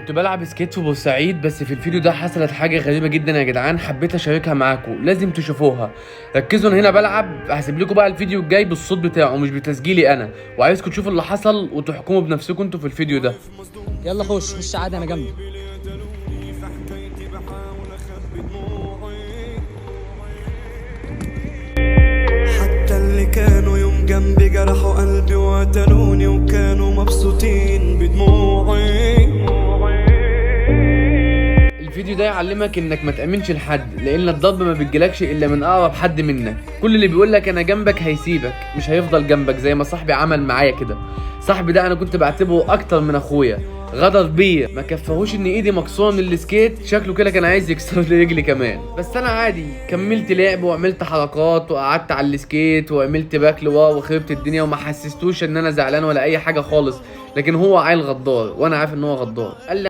كنت بلعب سكيت في بورسعيد، بس في الفيديو ده حصلت حاجه غريبه جدا يا جدعان، حبيت اشاركها معاكم، لازم تشوفوها. ركزوا، أنا هنا بلعب، هسيب لكم بقى الفيديو الجاي بالصوت بتاعه مش بتسجيلي انا، وعايزكم تشوفوا اللي حصل وتحكموا بنفسكم انتوا في الفيديو ده. يلا خش عادي، انا جنبك. حتى اللي كانوا يوم جنبي جرحوا قلبي وقتلوني وكانوا مبسوطين بدموعي. الفيديو ده يعلمك انك ما تامنش لحد، لان الضرب ما بيجيلكش الا من اقرب حد منك. كل اللي بيقولك انا جنبك هيسيبك، مش هيفضل جنبك زي ما صاحبي عمل معايا كده. صاحبي ده انا كنت بعتبره اكتر من اخويا، غدر بيا، ما كفاهوش ان ايدي مكسوره من السكيت، شكله كده كان عايز يكسر لي رجلي كمان. بس انا عادي كملت لعب وعملت حركات وقعدت على السكيت وعملت باك لورا وخربت الدنيا، وما حسستوش ان انا زعلان ولا اي حاجه خالص. لكن هو عيل غدار وانا عارف ان هو غدار. قال لي